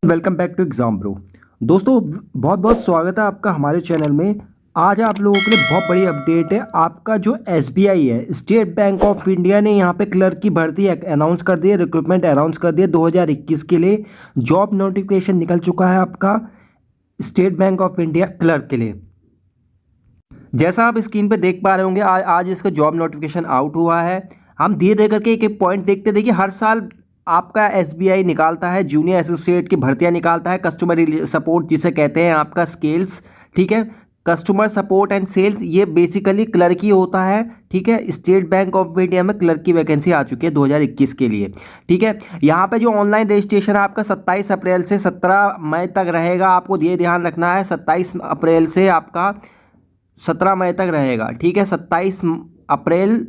Welcome back to exam bro. दोस्तों, बहुत बहुत स्वागत है आपका हमारे चैनल में। आज आप लोगों के लिए बहुत बड़ी अपडेट है। आपका जो एसबीआई है, स्टेट बैंक ऑफ इंडिया ने यहाँ पे क्लर्क की भर्ती अनाउंस कर दी है, रिक्रूटमेंट अनाउंस कर दिया 2021 के लिए। जॉब नोटिफिकेशन निकल चुका है आपका state bank of India clerk के लिए। जैसा आप स्क्रीन पे देख पा रहे होंगे, आज इसका जॉब नोटिफिकेशन आउट हुआ है। हम धीरे धीरे करके एक एक पॉइंट देखते। देखिए, हर साल आपका एसबीआई निकालता है जूनियर एसोसिएट की भर्तियां निकालता है, कस्टमर सपोर्ट जिसे कहते हैं आपका स्केल्स, ठीक है। कस्टमर सपोर्ट एंड सेल्स ये बेसिकली क्लर्क ही होता है, ठीक है। स्टेट बैंक ऑफ इंडिया में क्लर्क की वैकेंसी आ चुकी है 2021 के लिए, ठीक है। यहाँ पे जो ऑनलाइन रजिस्ट्रेशन है आपका 27 अप्रैल से 17 मई तक रहेगा। आपको ये ध्यान रखना है, 27 अप्रैल से आपका 17 मई तक रहेगा, ठीक है। 27 अप्रैल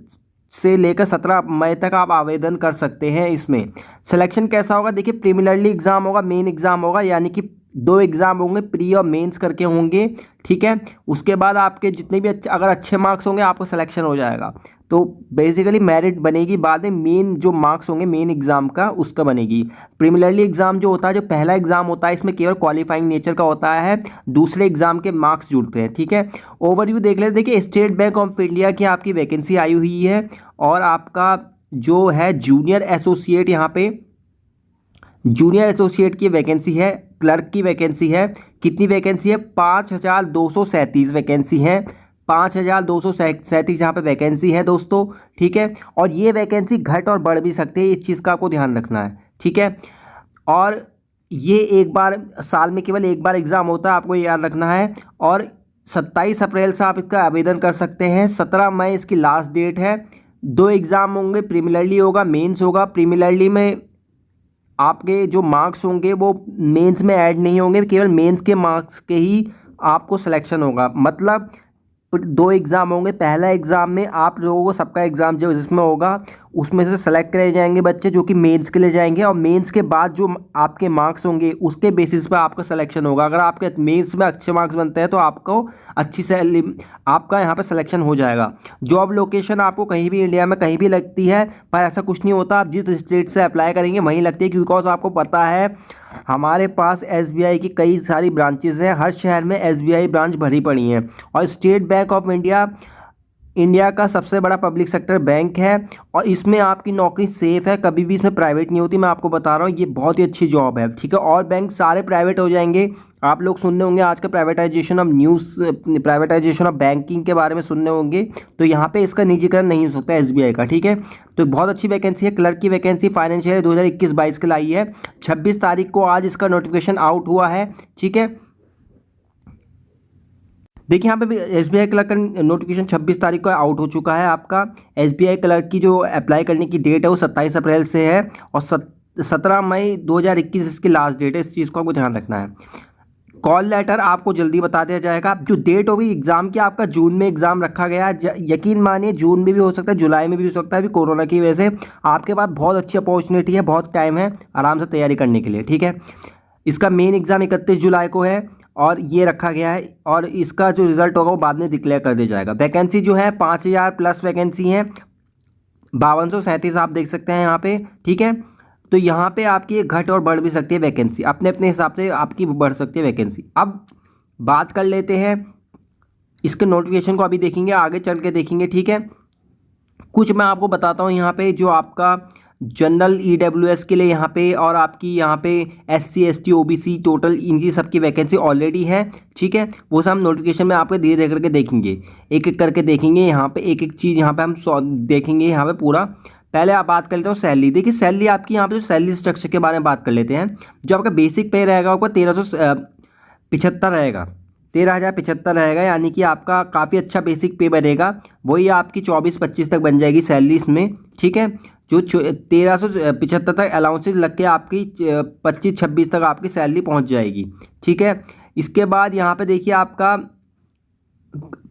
से लेकर 17 मई तक आप आवेदन कर सकते हैं। इसमें सिलेक्शन कैसा होगा, देखिए, प्रीलिमिनरी एग्जाम होगा, मेन एग्जाम होगा, यानी कि 2 एग्जाम होंगे, प्री और मेंस करके होंगे, ठीक है। उसके बाद आपके जितने भी अगर अच्छे मार्क्स होंगे आपको सिलेक्शन हो जाएगा। तो बेसिकली मेरिट बनेगी बाद में, मेन जो मार्क्स होंगे मेन एग्जाम का उसका बनेगी। प्रीलिमिनरी एग्जाम जो होता है, जो पहला एग्जाम होता है, इसमें केवल क्वालिफाइंग नेचर का होता है, दूसरे एग्जाम के मार्क्स जुड़ते हैं, ठीक है। ओवरव्यू देख लेते। देखिए, स्टेट बैंक ऑफ इंडिया की आपकी वैकेंसी आई हुई है और आपका जो है जूनियर एसोसिएट, यहाँ पे जूनियर एसोसिएट की वैकेंसी है, क्लर्क की वैकेंसी है। कितनी वैकेंसी है? 5237 वैकेंसी है, 5237 यहाँ पे वैकेंसी है दोस्तों, ठीक है। और ये वैकेंसी घट और बढ़ भी सकती है, इस चीज़ का आपको ध्यान रखना है, ठीक है। और ये एक बार साल में केवल एक बार एग्ज़ाम होता है, आपको ये याद रखना है। और 27 अप्रैल से आप इसका आवेदन कर सकते हैं, 17 मई इसकी लास्ट डेट है। 2 एग्ज़ाम होंगे, प्रीलिमिनरी होगा, मेंस होगा। प्रीलिमिनरी में आपके जो मार्क्स होंगे वो मेंस में ऐड नहीं होंगे, केवल मेंस के मार्क्स के ही आपको सिलेक्शन होगा। मतलब 2 एग्ज़ाम होंगे। पहला एग्ज़ाम में आप लोगों को सबका एग्ज़ाम जो जिसमें होगा उसमें से सेलेक्ट करे जाएंगे बच्चे जो कि मेंस के लिए जाएंगे, और मेंस के बाद जो आपके मार्क्स होंगे उसके बेसिस पर आपका सिलेक्शन होगा। अगर आपके मेंस में अच्छे मार्क्स बनते हैं तो आपको अच्छी सैलरी, आपका यहाँ पे सिलेक्शन हो जाएगा। जॉब लोकेशन आपको कहीं भी इंडिया में कहीं भी लगती है, पर ऐसा कुछ नहीं होता। आप जिस स्टेट से अप्लाई करेंगे वहीं लगती है, बिकॉज आपको पता है हमारे पास एसबीआई की कई सारी ब्रांचेज़ हैं, हर शहर में एसबीआई ब्रांच भरी पड़ी हैं। और स्टेट बैंक ऑफ इंडिया का सबसे बड़ा पब्लिक सेक्टर बैंक है, और इसमें आपकी नौकरी सेफ़ है, कभी भी इसमें प्राइवेट नहीं होती। मैं आपको बता रहा हूँ, ये बहुत ही अच्छी जॉब है, ठीक है। और बैंक सारे प्राइवेट हो जाएंगे। आप लोग सुनने होंगे आज का privatisation of privatisation of banking के बारे में सुनने होंगे, तो यहाँ पे इसका निजीकरण नहीं हो सकता एसबीआई का, ठीक है। तो बहुत अच्छी वैकेंसी है, क्लर्क की वैकेंसी फाइनेंशियल 2021-22 के लाई है। 26 तारीख को आज इसका नोटिफिकेशन आउट हुआ है, ठीक है। देखिए, यहाँ पे भी एसबीआई क्लर्क का नोटिफिकेशन 26 तारीख को आउट हो चुका है। आपका एसबीआई क्लर्क की जो अप्लाई करने की डेट है वो 27 अप्रैल से है, और 17 मई 2021 इसकी लास्ट डेट है। इस चीज़ को आपको ध्यान रखना है। कॉल लेटर आपको जल्दी बता दिया जाएगा। जो डेट होगी एग्ज़ाम की, आपका जून में एग्ज़ाम रखा गया है। यकीन मानिए जून में भी हो सकता है, जुलाई में भी हो सकता है। अभी कोरोना की वजह से आपके पास बहुत अच्छी अपॉर्चुनिटी है, बहुत टाइम है आराम से तैयारी करने के लिए, ठीक है। इसका मेन एग्ज़ाम 31 जुलाई को है और ये रखा गया है, और इसका जो रिज़ल्ट होगा वो बाद में डिक्लेयर कर दिया जाएगा। वैकेंसी जो है 5000 प्लस वैकेंसी है, 5237 आप देख सकते हैं यहाँ पे, ठीक है। तो यहाँ पे आपकी ये घट और बढ़ भी सकती है वैकेंसी, अपने अपने हिसाब से आपकी बढ़ सकती है वैकेंसी। अब बात कर लेते हैं इसके नोटिफिकेशन को, अभी देखेंगे, आगे चल के देखेंगे, ठीक है। कुछ मैं आपको बताता हूँ यहाँ पे, जो आपका जनरल ईडब्ल्यूएस के लिए यहाँ पे, और आपकी यहाँ पे एससी एसटी ओबीसी टोटल इनकी सबकी वैकेंसी ऑलरेडी है, ठीक है। वो सब हम नोटिफिकेशन में आपको धीरे धीरे करके देखेंगे, एक एक करके देखेंगे। यहाँ पे एक एक चीज़ यहाँ पे हम देखेंगे यहाँ पे पूरा। पहले आप बात कर लेते हो सैलरी। देखिए, सैलरी आपकी यहाँ पे जो सैलरी स्ट्रक्चर के बारे में बात कर लेते हैं। जो आपका बेसिक पे रहेगा वो 1375 रहेगा, 13,075 रहेगा, यानी कि आपका काफ़ी अच्छा बेसिक पे बनेगा। वही आपकी 24-25 तक बन जाएगी सैलरी इसमें, ठीक है। जो 1375 तक अलाउंसेज लग के आपकी 25-26 तक आपकी सैलरी पहुंच जाएगी, ठीक है। इसके बाद यहाँ पे देखिए आपका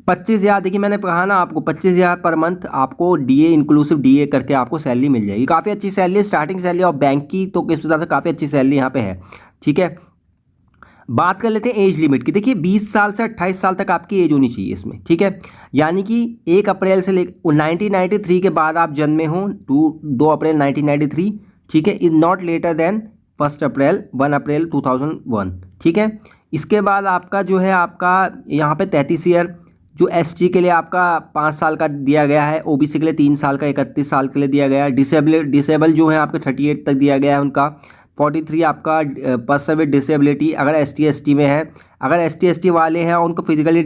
25,000, देखिए मैंने कहा ना आपको 25,000 पर मंथ आपको डीए इंक्लूसिव डीए करके आपको सैलरी मिल जाएगी। काफ़ी अच्छी सैलरी, स्टार्टिंग सैलरी और बैंक की तो किस वजह से काफ़ी अच्छी सैलरी यहाँ पे है, ठीक है। बात कर लेते हैं एज लिमिट की। देखिए, 20 साल से 28 साल तक आपकी एज होनी चाहिए इसमें, ठीक है। यानी कि 1 अप्रैल से 1993 के बाद आप जन्मे हों, 2 अप्रैल 1993, ठीक है, इज नॉट लेटर देन 1 अप्रैल 2001, ठीक है। इसके बाद आपका जो है आपका यहाँ पे 33 ईयर जो एसटी के लिए आपका 5 साल का दिया गया है, ओबीसी के लिए 3 साल का 31 साल के लिए दिया गया है, डिसेबल जो है आपके 38 तक दिया गया है उनका, 43 आपका पर्सन विद डिसेबिलिटी अगर एसटी में है, अगर एसटी वाले हैं और उनको फिजिकली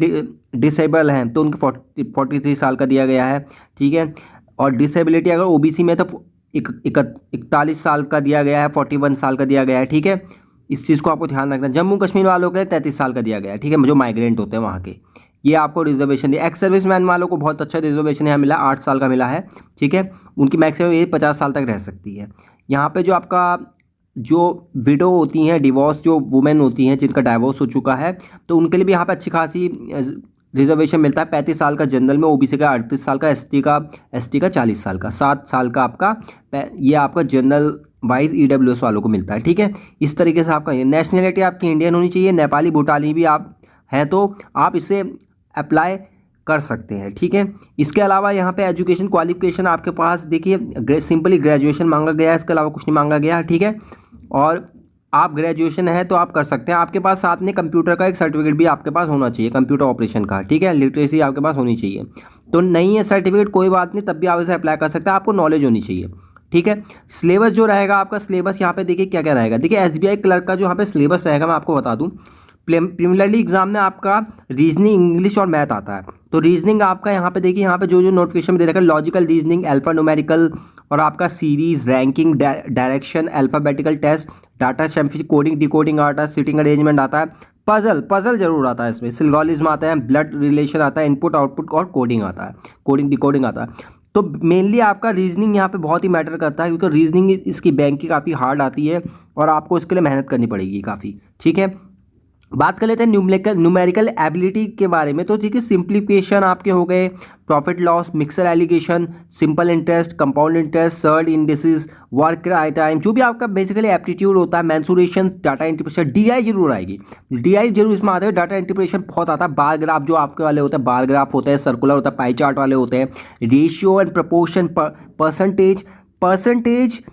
डिसेबल हैं तो उनको 43 साल का दिया गया है, ठीक है। और डिसेबिलिटी अगर ओबीसी में तो 41 साल का दिया गया है, 41 साल का दिया गया है, ठीक है। इस चीज़ को आपको ध्यान रखना। जम्मू कश्मीर वालों के लिए 33 साल का दिया गया है, ठीक है, जो माइग्रेंट होते हैं वहाँ के, ये आपको रिजर्वेशन दिया। एक्स सर्विस मैन वालों को बहुत अच्छा रिजर्वेशन यहाँ मिला, 8 साल का मिला है, ठीक है। उनकी मैक्सिमम एज 50 साल तक रह सकती है। यहाँ पे जो आपका जो विडो होती हैं, डिवोर्स जो वुमेन होती हैं जिनका डाइवोर्स हो चुका है, तो उनके लिए भी यहाँ पे अच्छी खासी रिजर्वेशन मिलता है। 35 साल का जनरल में, ओबीसी का 38 साल का, एसटी का 40 साल का, 7 साल का आपका ये आपका जनरल वाइज ईडब्ल्यूएस वालों को मिलता है, ठीक है। इस तरीके से आपका नेशनलिटी आपकी इंडियन होनी चाहिए, नेपाली भूटानी भी आप हैं तो आप इसे अप्लाई कर सकते हैं, ठीक है। इसके अलावा यहाँ पे एजुकेशन क्वालिफिकेशन आपके पास देखिए सिंपली ग्रेजुएशन मांगा गया है, इसके अलावा कुछ नहीं मांगा गया है, ठीक है। और आप ग्रेजुएशन है तो आप कर सकते हैं। आपके पास साथ में कंप्यूटर का एक सर्टिफिकेट भी आपके पास होना चाहिए, कंप्यूटर ऑपरेशन का, ठीक है। लिटरेसी आपके पास होनी चाहिए। तो नहीं है सर्टिफिकेट कोई बात नहीं, तब भी आप इसे अप्लाई कर सकते हैं, आपको नॉलेज होनी चाहिए, ठीक है। सिलेबस जो रहेगा आपका, सिलेबस यहाँ पे देखिए क्या क्या रहेगा। देखिए एसबीआई क्लर्क का जो यहाँ पे सिलेबस रहेगा मैं आपको बता दूँ। प्रीलिमिनरी एग्जाम में आपका रीजनिंग, इंग्लिश और मैथ आता है। तो रीजनिंग आपका यहाँ पे देखिए, यहाँ पे जो नोटिफिकेशन में दे रखा है, लॉजिकल रीजनिंग, अल्फा न्यूमेरिकल और आपका series, ranking, direction, alphabetical test, data शैम्पी, कोडिंग, डिकोडिंग आता है, सिटिंग अरेंजमेंट आता है, पजल जरूर आता है इसमें, सिल्गोलिज्म आता है, ब्लड रिलेशन आता है, इनपुट आउटपुट और कोडिंग आता है, कोडिंग डिकोडिंग आता है। तो मेनली आपका रीजनिंग यहाँ पे बहुत ही मैटर करता है, क्योंकि रीजनिंग इसकी बैंक की काफ़ी हार्ड आती है और आपको इसके लिए मेहनत करनी पड़ेगी काफ़ी, ठीक है। बात कर लेते हैं न्यूमेरिकल एबिलिटी के बारे में। तो ठीक है, सिंप्लीफिकेशन आपके हो गए, profit loss, mixture alligation, simple interest, compound interest, surd indices, work time, जो भी आपका बेसिकली एप्टीट्यूड होता है, मेंसुरेशन, डाटा इंटरप्रिटेशन, डीआई जरूर आएगी, डीआई जरूर इसमें आता है। डाटा इंटरप्रिटेशन बहुत आता है, बार ग्राफ जो आपके वाले होते हैं, बार ग्राफ होते हैं, सर्कुलर होता है, पाई चार्ट वाले होते हैं, रेशियो एंड प्रपोर्शन, परसेंटेज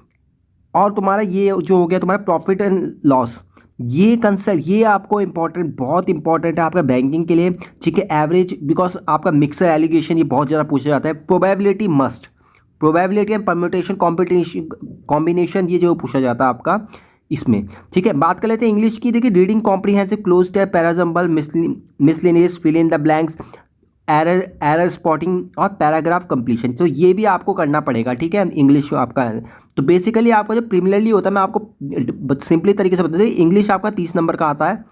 और तुम्हारा ये जो हो गया तुम्हारा प्रॉफिट एंड लॉस, ये कंसेप्ट ये आपको इंपॉर्टेंट, बहुत इंपॉर्टेंट है आपका बैंकिंग के लिए, ठीक है। एवरेज, बिकॉज आपका मिक्सर एलिगेशन ये बहुत ज़्यादा पूछा जाता है। Probability must, probability and permutation combination ये जो पूछा जाता है आपका इसमें, ठीक है। बात कर लेते हैं इंग्लिश की। देखिए रीडिंग कॉम्प्रीहेंसिव, क्लोज टेप, parajumble, miscellaneous, fill in the blanks, error spotting और पैराग्राफ कंप्लीशन, तो ये भी आपको करना पड़ेगा, ठीक है। इंग्लिश आपका है तो बेसिकली आपका जो प्रीलिमिनरी होता है, मैं आपको सिंपली तरीके से बता दें, इंग्लिश आपका 30 नंबर का आता है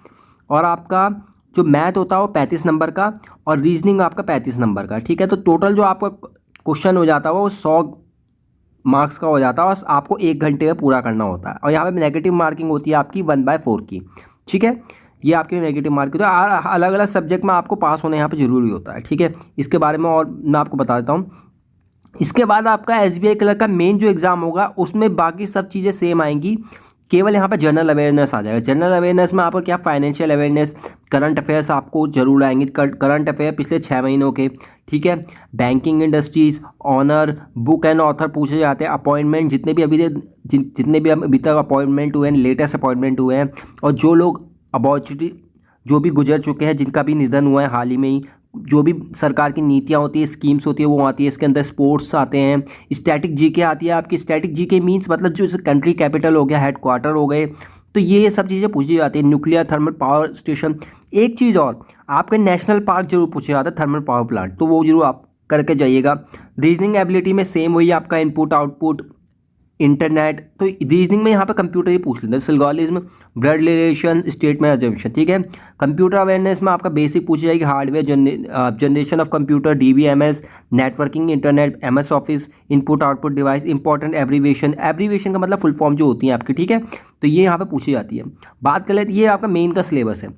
और आपका जो मैथ होता है वो 35 नंबर का और रीजनिंग आपका 35 नंबर का, ठीक है। तो टोटल जो आपका क्वेश्चन हो जाता है वो 100 मार्क्स का हो जाता है और आपको 1 घंटे में पूरा करना होता है। और यहाँ पे नेगेटिव मार्किंग होती है आपकी 1/4 की, ठीक है। ये आपके नेगेटिव मार्क, तो अलग अलग सब्जेक्ट में आपको पास होना यहाँ पे जरूरी होता है, ठीक है। इसके बारे में और मैं आपको बता देता हूँ। इसके बाद आपका एसबीआई क्लर्क का मेन जो एग्ज़ाम होगा उसमें बाकी सब चीज़ें सेम आएंगी, केवल यहाँ पे जनरल अवेयरनेस आ जाएगा। जनरल अवेयरनेस में आपको क्या, फाइनेंशियल अवेयरनेस, करंट अफेयर्स आपको जरूर आएंगे, करंट अफेयर पिछले 6 महीनों के, ठीक है। Banking industries, honour, book and author पूछे जाते हैं, अपॉइंटमेंट जितने भी अभी तक अपॉइंटमेंट हुए हैं, लेटेस्ट अपॉइंटमेंट हुए हैं, और जो लोग अपॉर्चुनिटी जो भी गुजर चुके हैं, जिनका भी निधन हुआ है हाल ही में ही, जो भी सरकार की नीतियाँ होती है, स्कीम्स होती है वो आती है। इसके अंदर स्पोर्ट्स आते हैं, स्टैटिक जीके आती है आपकी। स्टैटिक जीके मींस मतलब जो कंट्री कैपिटल हो गया, हेड क्वार्टर हो गए, तो ये सब चीज़ें पूछी जाती है। न्यूक्लियर थर्मल पावर स्टेशन, एक चीज़ और आपके नेशनल पार्क जरूर पूछे जाता है, थर्मल पावर प्लांट, तो वो जरूर आप करके जाइएगा। रीजनिंग एबिलिटी में सेम वही आपका इनपुट आउटपुट, इंटरनेट, तो रीजनिंग में यहाँ पे कंप्यूटर ही पूछ लेते हैं, सिल्गोलिज्म, ब्लड रिलेशन, स्टेटमेंट एजम्पशन, ठीक है। कंप्यूटर अवेयरनेस में आपका बेसिक पूछी जाएगी, hardware, generation of computer, DBMS, networking, internet, MS office, input output device, important abbreviation का मतलब फुल फॉर्म जो होती है आपकी, ठीक है। तो ये यहाँ पे पूछी जाती है। बात कर लेते, ये आपका मेन का सिलेबस है।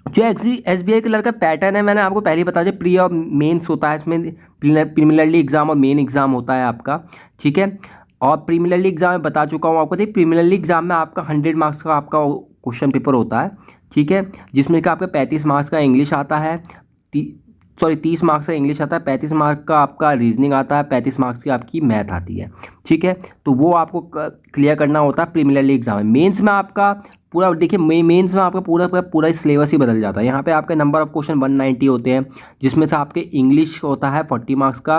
जो एसबीआई क्लर्क का पैटर्न है, मैंने आपको पहले ही बताया, प्री और मेंस होता है, इसमें प्रीलिमिनरी एग्जाम और मेन एग्जाम होता है आपका, ठीक है। और प्रीलिमिनरी एग्जाम में बता चुका हूँ आपको। देखिए प्रीलिमिनरी एग्जाम में आपका 100 मार्क्स का आपका क्वेश्चन पेपर होता है, ठीक है, जिसमें कि आपका 35 मार्क्स का इंग्लिश आता है, सॉरी 30 मार्क्स का इंग्लिश आता है, 35 मार्क का आपका रीजनिंग आता है, 35 मार्क्स की आपकी मैथ आती है। ठीक है, तो वो आपको क्लियर करना होता है प्रीलिमिनरी एग्जाम में। मेंस में आपका पूरा देखिए, मेंस में आपका पूरा सिलेबस ही बदल जाता है। यहाँ पे आपके नंबर ऑफ क्वेश्चन 190 होते हैं, जिसमें से आपके इंग्लिश होता है 40 मार्क्स का,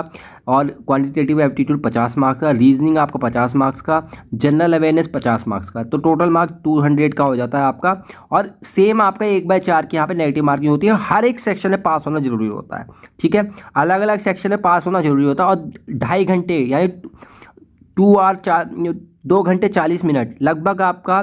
और क्वांटिटेटिव एप्टीट्यूड 50 मार्क्स का, रीजनिंग आपका 50 मार्क्स का, जनरल अवेयरनेस 50 मार्क्स का, तो टोटल मार्क्स 200 का हो जाता है आपका। और सेम आपका 1/4 की यहाँ पे नेगेटिव मार्किंग होती है। हर एक सेक्शन में पास होना जरूरी होता है। ठीक है, अलग अलग सेक्शन में पास होना जरूरी होता है। और 2.5 घंटे यानी 2 घंटे 40 मिनट लगभग आपका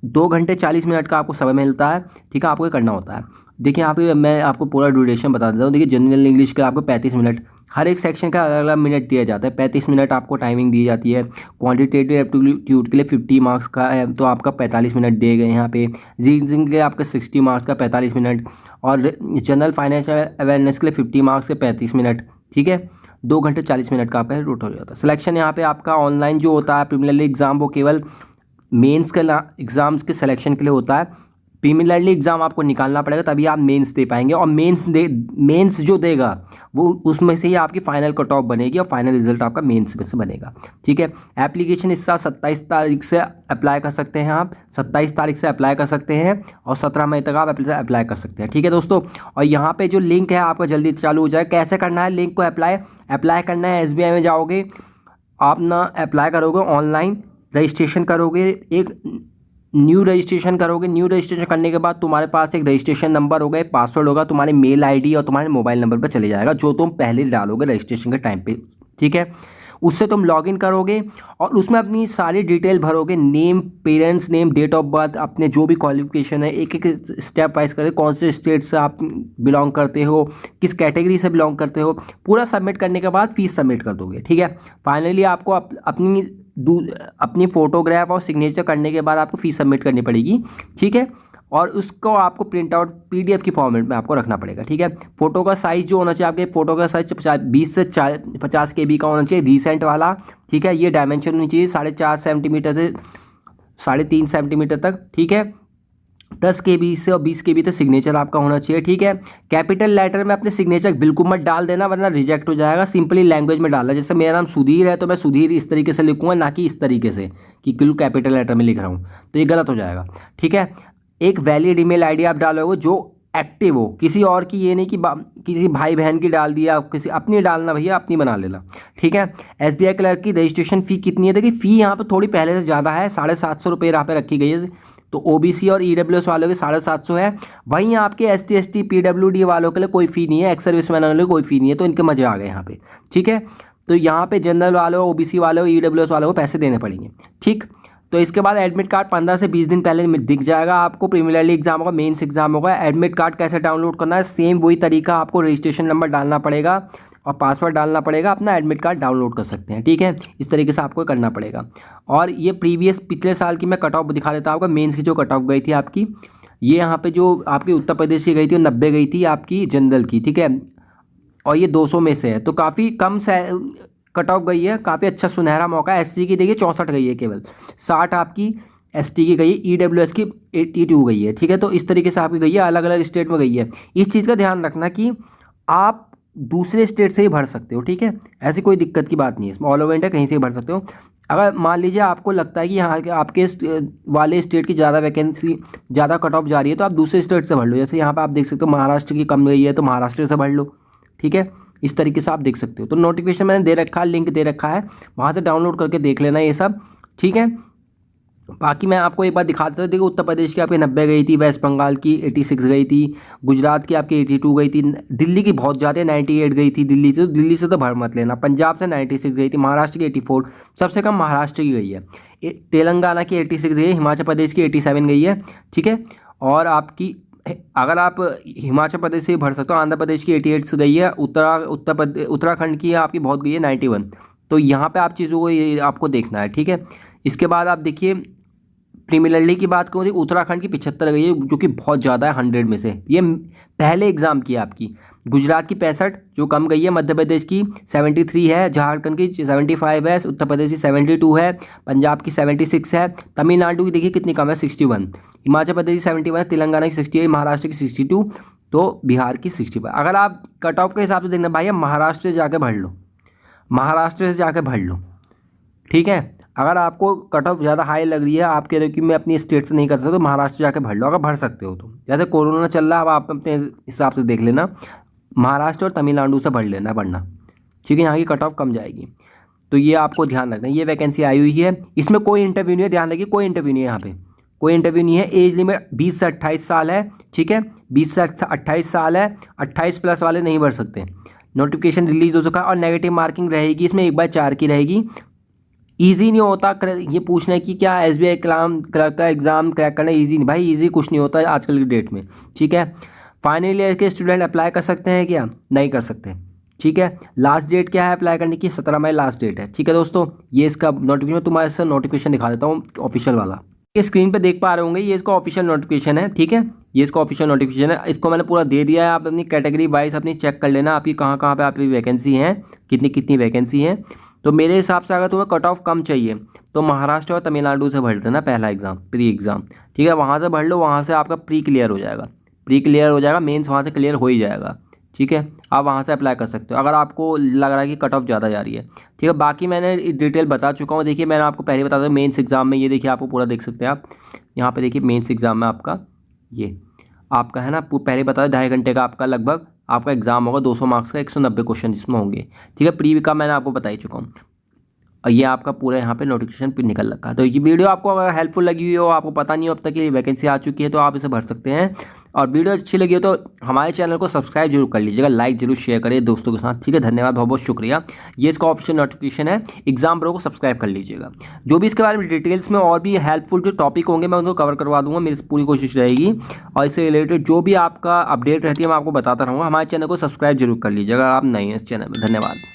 2 घंटे 40 मिनट का आपको समय मिलता है। ठीक है, आपको ये करना होता है। देखिए यहाँ पे मैं आपको पूरा ड्यूरेशन बता देता हूँ। देखिए जनरल इंग्लिश का आपको 35 मिनट, हर एक सेक्शन का अलग अलग मिनट दिया जाता है। 35 मिनट आपको टाइमिंग दी जाती है। क्वांटिटेटिव एप्टीट्यूड के लिए 50 मार्क्स का है, तो आपका 45 मिनट दिए गए यहाँ पे। रीजनिंग के लिए आपका 60 मार्क्स का 45 मिनट, और जनरल फाइनेंशियल अवेयरनेस के लिए 50 मार्क्स के 35 मिनट। ठीक है, 2 घंटे 40 मिनट का आपका टोटल हो जाता है। सिलेक्शन यहाँ पे आपका ऑनलाइन जो होता है प्रीलिमिनरी एग्जाम, वो केवल मेंस के एग्ज़ाम्स के सिलेक्शन के लिए होता है। प्रीलिमिनरी एग्ज़ाम आपको निकालना पड़ेगा, तभी आप मेंस दे पाएंगे। और मेंस जो देगा वो उसमें से ही आपकी फाइनल कट ऑफ बनेगी, और फाइनल रिजल्ट आपका मेंस में से बनेगा। ठीक है, एप्लीकेशन इस साल 27 तारीख से अप्लाई कर सकते हैं आप, 27 तारीख से अप्लाई कर सकते हैं, और 17 मई तक आप अप्लाई कर सकते हैं। ठीक है दोस्तों, और यहाँ पे जो लिंक है आपका जल्दी चालू हो जाए। कैसे करना है लिंक को अप्लाई करना है, SBI में जाओगे आप ना, अप्लाई करोगे ऑनलाइन, रजिस्ट्रेशन करोगे, एक न्यू रजिस्ट्रेशन करोगे। न्यू रजिस्ट्रेशन करने के बाद तुम्हारे पास एक रजिस्ट्रेशन नंबर होगा, एक पासवर्ड होगा, तुम्हारे मेल आईडी और तुम्हारे मोबाइल नंबर पर चले जाएगा, जो तुम पहले डालोगे रजिस्ट्रेशन के टाइम पे। ठीक है, उससे तुम लॉगिन करोगे और उसमें अपनी सारी डिटेल भरोगे, name, parents name, date of birth, अपने जो भी क्वालिफिकेशन है, एक एक स्टेप वाइज करोगे। कौन से स्टेट से आप बिलोंग करते हो, किस कैटेगरी से बिलोंग करते हो, पूरा सबमिट करने के बाद फीस सबमिट कर दोगे। ठीक है, फाइनली आपको अपनी फोटोग्राफ और सिग्नेचर करने के बाद आपको फीस सबमिट करनी पड़ेगी। ठीक है, और उसको आपको प्रिंट आउट PDF की फॉर्मेट में आपको रखना पड़ेगा। ठीक है, फोटो का साइज़ जो होना चाहिए, आपके फोटो का साइज 20 से 50 KB का होना चाहिए, रीसेंट वाला। ठीक है, ये डायमेंशन होनी चाहिए 4.5 सेंटीमीटर से 3.5 सेंटीमीटर तक। ठीक है, 10 KB से और 20 KB तक सिग्नेचर आपका होना चाहिए। ठीक है, कैपिटल लेटर में अपने सिग्नेचर बिल्कुल मत डाल देना, वरना रिजेक्ट हो जाएगा। सिंपली लैंग्वेज में डालना, जैसे मेरा नाम सुधीर है तो मैं सुधीर इस तरीके से लिखूंगा, ना कि इस तरीके से कि बिल्कुल कैपिटल लेटर में लिख रहा हूँ, तो ये गलत हो जाएगा। ठीक है, एक वैलिड ईमेल आईडी आप डालोगे जो एक्टिव हो, किसी और की, ये नहीं कि किसी भाई बहन की डाल दिया, किसी अपनी डालना, भैया अपनी बना लेना। ठीक है, SBI क्लर्क की रजिस्ट्रेशन फ़ी कितनी है? देखिए फ़ी यहाँ पर थोड़ी पहले से ज़्यादा है, 750 रुपये यहाँ पे रखी गई है। तो OBC और EWS वालों के 750 है। वहीं आपके ST ST PWD वालों के लिए कोई फ़ी नहीं है, एक्स सर्विसमैन वालों के लिए कोई फ़ी नहीं है, तो इनके मजे आ गए यहाँ पे। ठीक है, तो यहाँ पे जनरल वालों, OBC वालों, EWS वालों को पैसे देने पड़ेंगे। ठीक, तो इसके बाद एडमिट कार्ड 15 से 20 दिन पहले दिख जाएगा आपको। प्रीलिमिनरी एग्जाम होगा, मेंस एग्जाम होगा। एडमिट कार्ड कैसे डाउनलोड करना है? सेम वही तरीका, आपको रजिस्ट्रेशन नंबर डालना पड़ेगा और पासवर्ड डालना पड़ेगा, अपना एडमिट कार्ड डाउनलोड कर सकते हैं। ठीक है, इस तरीके से आपको करना पड़ेगा। और ये पिछले साल की मैं कट ऑफ दिखा देता हूँ आपका। मेंस की जो कट ऑफ गई थी आपकी, ये यहाँ पे जो आपकी उत्तर प्रदेश की गई थी वो 90 गई थी आपकी जनरल की। ठीक है, और ये 200 में से है, तो काफ़ी कम कट ऑफ गई है। काफ़ी अच्छा सुनहरा मौका है। SC की देखिए 64 गई है, केवल 60 आपकी ST की गई है, EWS की 82 गई है। ठीक है, तो इस तरीके से आपकी गई है, अलग अलग स्टेट में गई है। इस चीज़ का ध्यान रखना कि आप दूसरे स्टेट से ही भर सकते हो। ठीक है, ऐसी कोई दिक्कत की बात नहीं है, इसमें ऑल ओवर इंडिया कहीं से भी भर सकते हो। अगर मान लीजिए आपको लगता है कि यहाँ के आपके वाले स्टेट की ज़्यादा वैकेंसी, ज़्यादा कट ऑफ जा रही है, तो आप दूसरे स्टेट से भर लो। जैसे यहाँ पर आप देख सकते हो महाराष्ट्र की कम गई है, तो महाराष्ट्र से भर लो। ठीक है, इस तरीके से आप देख सकते हो। तो नोटिफिकेशन मैंने दे रखा है, लिंक दे रखा है, वहाँ से डाउनलोड करके देख लेना ये सब। ठीक है, बाकी मैं आपको एक बात दिखा देता हूँ। देखो उत्तर प्रदेश की आपकी 90 गई थी, वेस्ट बंगाल की 86 गई थी, गुजरात की आपकी 82 गई थी, दिल्ली की बहुत ज़्यादा 98 गई थी। दिल्ली से तो भर मत लेना। पंजाब से 96 गई थी, महाराष्ट्र की 84, सबसे कम महाराष्ट्र की गई है। तेलंगाना की 86 गई है, हिमाचल प्रदेश की 87 गई है। ठीक है, और आपकी अगर आप हिमाचल प्रदेश से भर सकते हो, आंध्र प्रदेश की 88 से गई है, उत्तराखंड की आपकी बहुत गई है 91। तो यहाँ पे आप चीज़ों को ये आपको देखना है। ठीक है, इसके बाद आप देखिए प्रीलिमिनरी की बात करूँ, उत्तराखंड की 75 गई है, जो कि बहुत ज़्यादा है 100 में से। ये पहले एग्ज़ाम की है आपकी। गुजरात की 65 जो कम गई है, मध्य प्रदेश की 73 है, झारखंड की 75 है, उत्तर प्रदेश की 72 है, पंजाब की 76 है, तमिलनाडु की देखिए कितनी कम है 61, हिमाचल प्रदेश की 71, तेलंगाना की 68, महाराष्ट्र की 62, तो बिहार की 65। अगर आप कट ऑफ के हिसाब से देखना भाई, महाराष्ट्र से जाके भर लो, महाराष्ट्र से जाके भर लो, ठीक है। अगर आपको कट ऑफ ज़्यादा हाई लग रही है, आप कह रहे हो कि मैं अपनी स्टेट से नहीं कर सकता, तो महाराष्ट्र जाके भर लो अगर भर सकते हो तो। जैसे कोरोना चल रहा है, अब आप अपने हिसाब से देख लेना, महाराष्ट्र और तमिलनाडु से भर लेना वरना, ठीक है, यहाँ की कट ऑफ कम जाएगी। तो ये आपको ध्यान रखना है। ये वैकेंसी आई हुई है, इसमें कोई इंटरव्यू नहीं है, ध्यान रखिए, कोई इंटरव्यू नहीं है यहाँ पे, कोई इंटरव्यू नहीं है। एज लिमिट 20 से 28 साल है, ठीक है, 20 से 28 साल है, 28 प्लस वाले नहीं भर सकते। नोटिफिकेशन रिलीज हो चुका है और नेगेटिव मार्किंग रहेगी इसमें, 1/4 की रहेगी। ईजी नहीं होता ये पूछना है कि क्या SBI क्लर्क का एग्ज़ाम क्रैक करना ईजी नहीं, भाई ईजी कुछ नहीं होता है आजकल की डेट में, ठीक है। फाइनल ईयर के स्टूडेंट अप्लाई कर सकते हैं क्या? नहीं कर सकते, ठीक है। लास्ट डेट क्या है अप्लाई करने की? 17 मई लास्ट डेट है, ठीक है दोस्तों। ये इसका नोटिफिकेशन, तुम्हारे से नोटिफिकेशन दिखा देता हूँ ऑफिशियल वाला, ये स्क्रीन पे देख पा रहे होंगे, ये इसका ऑफिशियल नोटिफिकेशन है, ठीक है, ये इसका ऑफिशियल नोटिफिकेशन है। इसको मैंने पूरा दे दिया है, आप अपनी कैटेगरी वाइज अपनी चेक कर लेना, आपकी कहाँ कहाँ पे आपकी वैकेंसी हैं, कितनी कितनी वैकेंसी हैं। तो मेरे हिसाब से अगर तुम्हें कट ऑफ कम चाहिए तो महाराष्ट्र और तमिलनाडु से भर देना पहला एग्ज़ाम, प्री एग्ज़ाम, ठीक है, वहाँ से भर लो, वहाँ से आपका प्री क्लियर हो जाएगा, प्री क्लियर हो जाएगा, मेंस वहाँ से क्लियर हो ही जाएगा, ठीक है। आप वहाँ से अप्लाई कर सकते हो अगर आपको लग रहा है कि कट ऑफ ज़्यादा जा रही है, ठीक है। बाकी मैंने डिटेल बता चुका हूँ, देखिए मैंने आपको पहले बता दूँ मेंस एग्ज़ाम में, ये देखिए आपको पूरा देख सकते हैं आप यहाँ पे, देखिए मेंस एग्ज़ाम में आपका ये आपका है ना, पहले बता दें 2.5 घंटे का आपका लगभग आपका एग्ज़ाम होगा, 200 मार्क्स का, 190 क्वेश्चन जिसमें होंगे, ठीक है। प्री का मैंने आपको बता ही चुका हूँ, और ये आपका पूरा यहाँ पे नोटिफिकेशन पे निकल रखा है। तो ये वीडियो आपको अगर हेल्पफुल लगी हुई हो, आपको पता नहीं हो अब तक ये वैकेंसी आ चुकी है, तो आप इसे भर सकते हैं। और वीडियो अच्छी लगी हो तो हमारे चैनल को सब्सक्राइब जरूर कर लीजिएगा, लाइक जरूर शेयर करिए दोस्तों के साथ, ठीक है। धन्यवाद, बहुत बहुत शुक्रिया। ये इसका ऑफिशियल नोटिफिकेशन है, एग्जाम प्रो को सब्सक्राइब कर लीजिएगा। जो भी इसके बारे में डिटेल्स में और भी हेल्पफुल जो टॉपिक होंगे मैं उनको कवर करवा दूंगा, मेरी पूरी कोशिश रहेगी। और इससे रिलेटेड जो भी आपका अपडेट रहती है मैं आपको बताता रहूँगा। हमारे चैनल को सब्सक्राइब जरूर कर लीजिएगा अगर आप नए हैं इस चैनल में। धन्यवाद।